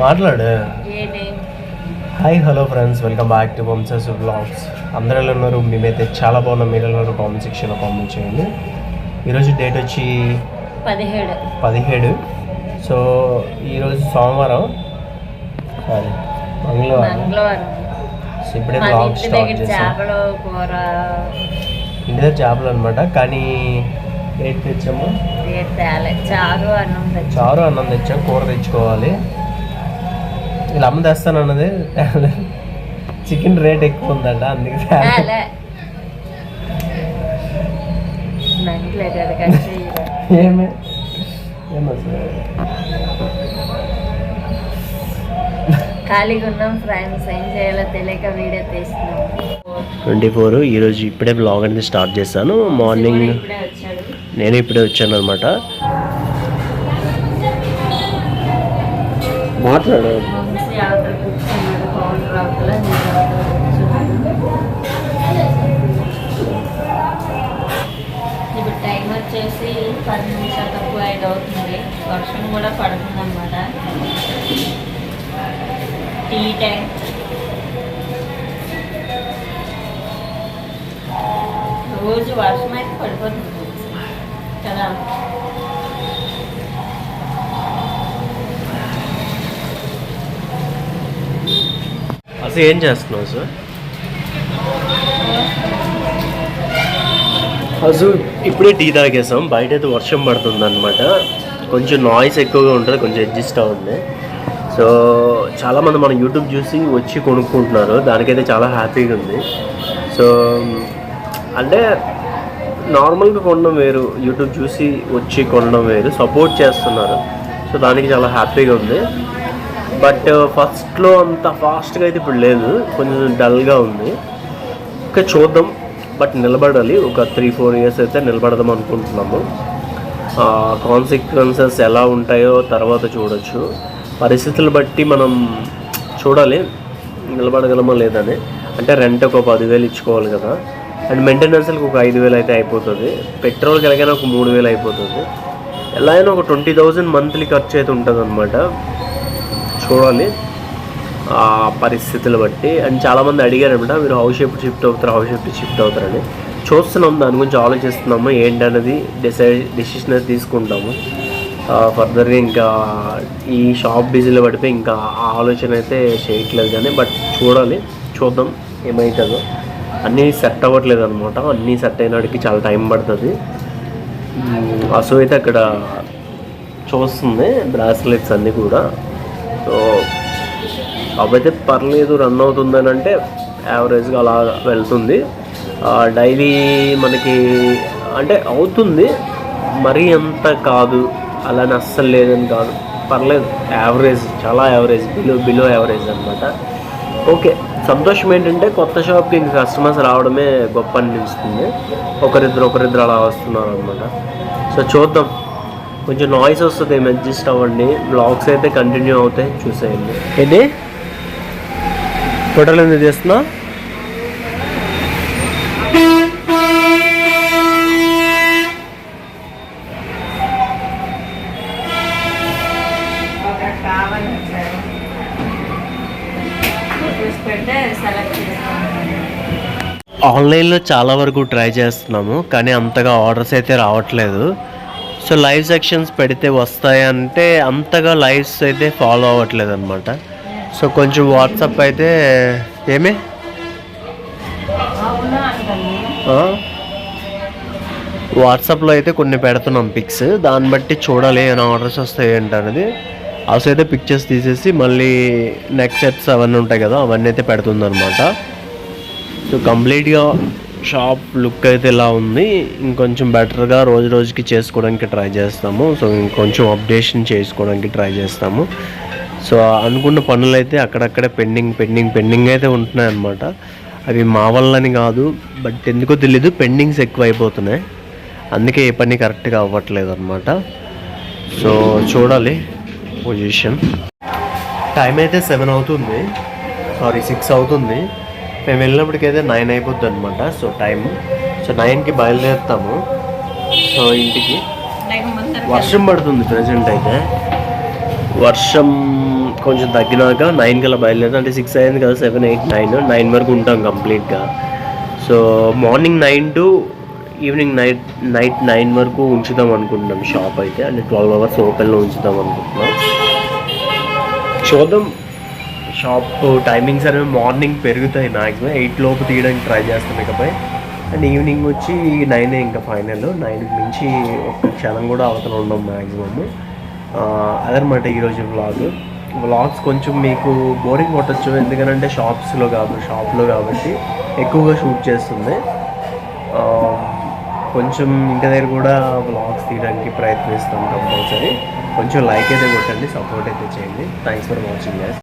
మాట్లాడు. Hi hello friends, welcome back to Vamsa's vlogs. అందరూ ఎలా ఉన్నారు? మేమైతే చాలా బాగున్నాం. మీరు ఎలా ఉన్నారు? కామెంట్ సెక్షన్లో కామెంట్ చేయండి. ఈరోజు డేట్ వచ్చి 17. సో ఈరోజు సోమవారం, సారీ మంగళవారం. సో ఇప్పుడే వ్లాగ్ స్టార్ట్ చేస్తాం. ఇంటి దగ్గర చేపలు అనమాట. కానీ రేట్ తెచ్చాము, చారు అన్నం తెచ్చాము. కూర తెచ్చుకోవాలి. ఇలా అమ్మ తెస్తాను అన్నది చికెన్ రేట్ ఎక్కువ ఉందంట, అందుకే ఏమే ఖాళీగా ఉన్నాం ఫ్రెండ్స్, ఏం చేయాలో తెలియక వీడియో తీస్తున్నాం. 24 ఈరోజు ఇప్పుడే బ్లాగ్ అనేది స్టార్ట్ చేశాను. మార్నింగ్ నేను ఇప్పుడే వచ్చాను అనమాట. మాట్లాడు. ఇప్పుడు టైం వచ్చేసి 10 నిమిషాలు తక్కువ 5 అవుతుంది. వర్షం కూడా పడుతుంది అన్నమాట. Tea time. రోజు వర్షం అయితే పడిపోతుంది కదా. అసలు ఏం చేస్తున్నావు సార్? అసలు ఇప్పుడే టీ తాగేసాం. బయట అయితే వర్షం పడుతుంది అనమాట. కొంచెం నాయిస్ ఎక్కువగా ఉంటుంది, కొంచెం అడ్జస్ట్ అవుతుంది. సో చాలామంది మన యూట్యూబ్ చూసి వచ్చి కొనుక్కుంటున్నారు, దానికైతే చాలా హ్యాపీగా ఉంది. సో అంటే నార్మల్గా కొనడం వేరు, యూట్యూబ్ చూసి వచ్చి కొనడం వేరు. సపోర్ట్ చేస్తున్నారు, సో దానికి చాలా హ్యాపీగా ఉంది. బట్ ఫస్ట్లో అంత ఫాస్ట్గా అయితే ఇప్పుడు లేదు, కొంచెం డల్గా ఉంది. ఇంకా చూద్దాం, బట్ నిలబడాలి. ఒక 3-4 ఇయర్స్ అయితే నిలబడదాం అనుకుంటున్నాము. కాన్సిక్వెన్సెస్ ఎలా ఉంటాయో తర్వాత చూడొచ్చు. పరిస్థితులు బట్టి మనం చూడాలి నిలబడగలమో లేదని. అంటే రెంట్ ఒక 10,000 ఇచ్చుకోవాలి కదా, అండ్ మెయింటెనెన్స్కి ఒక 5,000 అయితే అయిపోతుంది. పెట్రోల్కి ఎలాగైనా ఒక 3,000 అయిపోతుంది. ఎలా అయినా ఒక 20,000 మంత్లీ ఖర్చు అయితే ఉంటుంది అనమాట. చూడాలి ఆ పరిస్థితులు బట్టి. అండ్ చాలామంది అడిగారనమాట, మీరు హౌస్ ఎప్పుడు షిఫ్ట్ అవుతారని. చూస్తున్నాం, దాని గురించి ఆలోచిస్తున్నాము. ఏంటనేది డెసిషన్ అయితే తీసుకుంటాము. ఫర్దర్గా ఇంకా ఈ షాప్ బిజీలో పడిపోయి ఇంకా ఆ ఆలోచన అయితే చేయట్లేదు. కానీ బట్ చూద్దాం ఏమవుతుందో. అన్నీ సెట్ అవ్వట్లేదు అనమాట. అన్నీ సెట్ అయినాడికి చాలా టైం పడుతుంది. అసలు అయితే అక్కడ చూస్తుంది బ్రాస్లెట్స్ అన్నీ కూడా. సో అవైతే పర్లేదు, రన్ అవుతుందని అంటే యావరేజ్గా అలా వెళ్తుంది. డైలీ మనకి అంటే అవుతుంది, మరీ అంత కాదు, అలానే అస్సలు లేదని కాదు, పర్లేదు, యావరేజ్, చాలా యావరేజ్, బిలో యావరేజ్ అనమాట. ఓకే, సంతోషం ఏంటంటే కొత్త షాప్కి ఇంక కస్టమర్స్ రావడమే గొప్ప అనిపిస్తుంది. ఒకరిద్దరు అలా వస్తున్నారు అనమాట. సో చూద్దాం, కొంచెం నాయిస్ వస్తుంది, ఏమి అడ్జస్ట్ అవ్వండి. బ్లాగ్స్ అయితే కంటిన్యూ అవుతాయి, చూసేయండి. ఏంటి ఫోటోలు ఎందుకు చేస్తున్నా? ఆన్లైన్లో చాలా వరకు ట్రై చేస్తున్నాము, కానీ అంతగా ఆర్డర్స్ అయితే రావట్లేదు. సో లైవ్ సెక్షన్స్ పెడితే వస్తాయంటే అంతగా లైవ్స్ అయితే ఫాలో అవ్వట్లేదు అనమాట. సో కొంచెం వాట్సాప్ అయితే వాట్సాప్లో అయితే కొన్ని పెడుతున్నాం పిక్స్, దాన్ని బట్టి చూడాలి ఏమైనా ఆర్డర్స్ వస్తాయి ఏంటనేది. అసలు అయితే పిక్చర్స్ తీసేసి మళ్ళీ నెక్స్ట్ సెట్స్ అవన్నీ ఉంటాయి కదా, అవన్నీ అయితే పెడుతుందన్నమాట. సో కంప్లీట్గా షాప్ లుక్ అయితే ఇలా ఉంది. ఇంకొంచెం బెటర్గా రోజుకి చేసుకోవడానికి ట్రై చేస్తాము. సో ఇంకొంచెం అప్డేషన్ చేసుకోవడానికి ట్రై చేస్తాము. సో అనుకున్న పనులు అయితే అక్కడక్కడే పెండింగ్ అయితే ఉంటున్నాయి అన్నమాట. అవి మా వల్లని కాదు, బట్ ఎందుకో తెలీదు, పెండింగ్స్ ఎక్కువ అయిపోతున్నాయి. అందుకే ఏ పని కరెక్ట్గా అవ్వట్లేదు అనమాట. సో చూడాలి పొజిషన్. టైం అయితే 7 అవుతుంది, 6 అవుతుంది. మేము వెళ్ళినప్పటికైతే 9 అయిపోద్ది అనమాట. సో టైం, సో 9కి బయలుదేరుతాము. సో ఇంటికి వర్షం పడుతుంది ప్రజెంట్ అయితే. వర్షం కొంచెం తగ్గినాక 9 కల్లా బయలుదేరుతాం. అంటే 6 అయింది కదా, 7, 8, 9 వరకు ఉంటాం కంప్లీట్గా. So morning 9 to evening night 9 వరకు ఉంచుదాం అనుకుంటున్నాం షాప్ అయితే. అంటే 12 అవర్స్ ఓపెన్లో ఉంచుదాం అనుకుంటున్నాం. చూద్దాం. షాప్ టైమింగ్స్ అనేవి మార్నింగ్ పెరుగుతాయి, మ్యాక్సిమం 8 లోపు తీయడానికి ట్రై చేస్తాం ఇకపై. అండ్ ఈవినింగ్ వచ్చి 9 ఇంకా ఫైనల్. 9 నుంచి ఒక్క క్షణం కూడా అవతల ఉండం మ్యాక్సిమమ్. అదనమాట ఈరోజు వ్లాగ్స్ కొంచెం మీకు బోరింగ్ కొట్టచ్చు, ఎందుకంటే షాప్లో కాబట్టి ఎక్కువగా షూట్ చేస్తుంది. కొంచెం ఇంటి దగ్గర కూడా వ్లాగ్స్ తీయడానికి ప్రయత్నిస్తాం కంపల్సరీ. కొంచెం లైక్ అయితే కొట్టండి, సపోర్ట్ అయితే చేయండి. Thanks for watching guys.